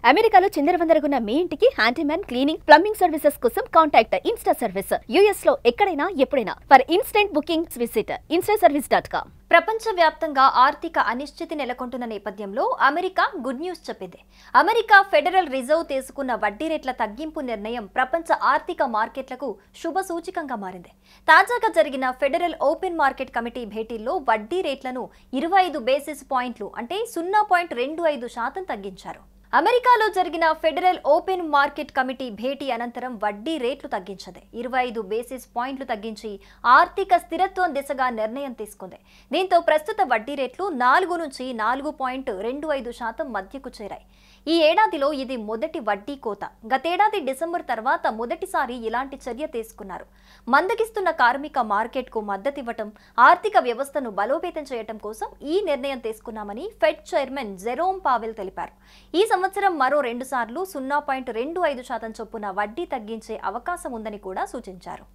అమెరికాలో చిందరవందరగున్న మీ ఇంటికి handyman cleaning plumbing services కోసం కాంటాక్ట్ ఇన్స్టా సర్వీస్. యుఎస్ లో ఎక్కడైనా ఎప్పుడైనా for instant booking visit instaservice.com. ప్రపంచవ్యాప్తంగా ఆర్థిక అనిశ్చితి నెలకొంటున్న నేపథ్యంలో అమెరికా గుడ్ న్యూస్ చెప్పింది. అమెరికా ఫెడరల్ రిజర్వ్ తీసుకున్న వడ్డీ రేట్ల తగ్గింపు నిర్ణయం ప్రపంచ ఆర్థిక మార్కెట్లకు శుభ సూచికంగా మారింది. తాజాగా జరిగిన ఫెడరల్ ఓపెన్ మార్కెట్ కమిటీ భేటీల్లో వడ్డీ రేట్లను 25 బేసిస్ పాయింట్లు అంటే 0.25% తగ్గించారు. అమెరికాలో జరిగిన ఫెడరల్ ఓపెన్ మార్కెట్ కమిటీ భేటీ అనంతరం వడ్డీ రేట్లు తగ్గించింది. 25 బేసిస్ పాయింట్లు తగ్గించి ఆర్థిక స్థిరత్వం దిశగా నిర్ణయం తీసుకుంది. దీంతో ప్రస్తుత వడ్డీ రేట్లు 4 నుంచి 4.25% మధ్యకు చేరాయి. ఈ ఏడాదిలో ఇది మొదటి వడ్డీ కోత. గతేడాది డిసెంబర్ తర్వాత మొదటిసారి ఇలాంటి చర్య తీసుకున్నారు. మందగిస్తున్న కార్మిక మార్కెట్కు మద్దతివ్వటం, ఆర్థిక వ్యవస్థను బలోపేతం చేయటం కోసం ఈ నిర్ణయం తీసుకున్నామని ఫెడ్ చైర్మన్ జెరోమ్ పావెల్ తెలిపారు. ఈ సంవత్సరం మరో 2 సార్లు 0.25% చొప్పున వడ్డీ తగ్గించే అవకాశం ఉందని కూడా సూచించారు.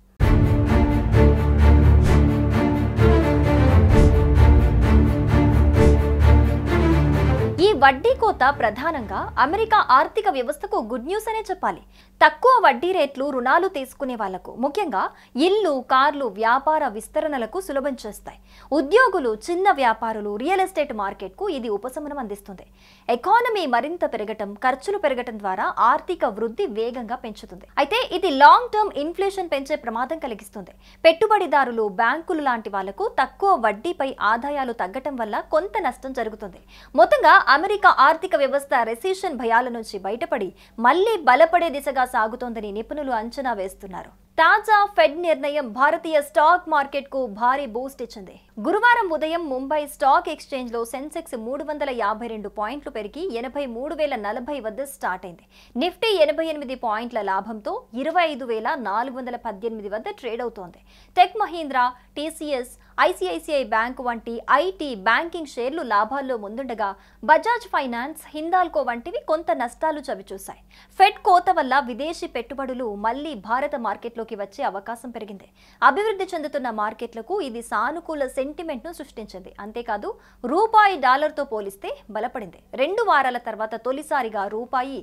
ఈ వడ్డీ కోత ప్రధానంగా అమెరికా ఆర్థిక వ్యవస్థకు గుడ్ న్యూస్ అనే చెప్పాలి. తక్కువ వడ్డీ రేట్లు రుణాలు తీసుకునే వాళ్లకు, ముఖ్యంగా ఇల్లు, కార్లు వ్యాపార విస్తరణలకు సులభం చేస్తాయి. ఉద్యోగులు, చిన్న వ్యాపారులు, రియల్ ఎస్టేట్ మార్కెట్కు ఇది ఉపశమనం అందిస్తుంది. ఎకానమీ మరింత పెరగటం, ఖర్చులు పెరగటం ద్వారా ఆర్థిక వృద్ధి వేగంగా పెంచుతుంది. అయితే ఇది లాంగ్ టర్మ్ ఇన్ఫ్లేషన్ పెంచే ప్రమాదం కలిగిస్తుంది. పెట్టుబడిదారులు, బ్యాంకులు లాంటి వాళ్లకు తక్కువ వడ్డీపై ఆదాయాలు తగ్గటం వల్ల కొంత నష్టం జరుగుతుంది. మొత్తంగా అమెరికా ఆర్థిక వ్యవస్థ రెసిషన్ భయాల నుంచి బయటపడి మళ్లీ బలపడే దిశగా సాగుతోందని నిపుణులు అంచనా వేస్తున్నారు. తాజా ఫెడ్ నిర్ణయం భారతీయ స్టాక్ మార్కెట్ కు భారీ బూస్ట్ ఇచ్చింది. గురువారం ఉదయం ముంబై స్టాక్ ఎక్స్చేంజ్ లో సెన్సెక్స్ 352 పాయింట్లు పెరిగి 83,040 వద్ద స్టార్ట్ అయింది. నిఫ్టీ 88 పాయింట్ల లాభంతో 25,418 వద్ద ట్రేడ్ అవుతోంది. Tech Mahindra, TCS, ICICI bank వంటి ఐటీ, బ్యాంకింగ్ షేర్లు లాభాల్లో ముందుండగా బజాజ్ ఫైనాన్స్, హిందాల్కో వంటివి కొంత నష్టాలు చవిచూశాయి. ఫెడ్ కోత వల్ల విదేశీ పెట్టుబడులు మళ్లీ భారత మార్కెట్లోకి వచ్చే అవకాశం పెరిగింది. అభివృద్ధి చెందుతున్న మార్కెట్లకు ఇది సానుకూల సెంటిమెంట్ ను సృష్టించింది. అంతేకాదు రూపాయి డాలర్తో పోలిస్తే బలపడింది. 2 వారాల తర్వాత తొలిసారిగా రూపాయి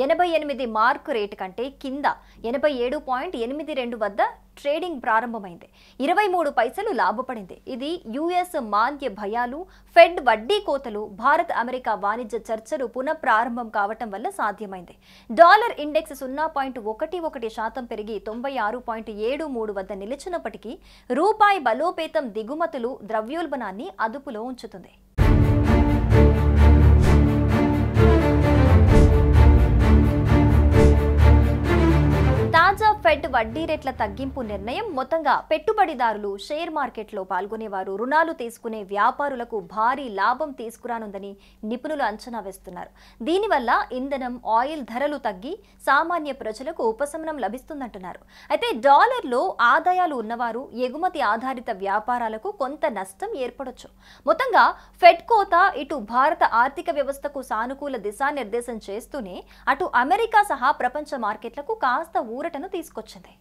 88 మార్క్ రేటు కంటే కింద 87.82 వద్ద ట్రేడింగ్ ప్రారంభమైంది. 23 పైసలు లాభపడింది. ఇది యుఎస్ మాంద్య భయాలు, ఫెడ్ వడ్డీ కోతలు, భారత్ అమెరికా వాణిజ్య చర్చలు పునఃప్రారంభం కావటం వల్ల సాధ్యమైంది. డాలర్ ఇండెక్స్ 0.11% పెరిగి 96.73 వద్ద నిలిచినప్పటికీ రూపాయి బలోపేతం దిగుమతులు, ద్రవ్యోల్బణాన్ని అదుపులో ఉంచుతుంది. తాజా ఫెడ్ వడ్డీ రేట్ల తగ్గింపు నిర్ణయం మొత్తంగా పెట్టుబడిదారులు, షేర్ మార్కెట్లో పాల్గొనేవారు, రుణాలు తీసుకునే వ్యాపారులకు భారీ లాభం తీసుకురానుందని నిపుణులు అంచనా వేస్తున్నారు. దీనివల్ల ఇంధనం, ఆయిల్ ధరలు తగ్గి సామాన్య ప్రజలకు ఉపశమనం లభిస్తుందంటున్నారు. అయితే డాలర్లో ఆదాయాలు ఉన్నవారు, ఎగుమతి ఆధారిత వ్యాపారాలకు కొంత నష్టం ఏర్పడొచ్చు. మొత్తంగా ఫెడ్ కోత ఇటు భారత ఆర్థిక వ్యవస్థకు సానుకూల దిశానిర్దేశం చేస్తూనే అటు అమెరికా సహా ప్రపంచ మార్కెట్లకు కాస్త ఊరటను తీసుకొచ్చింది.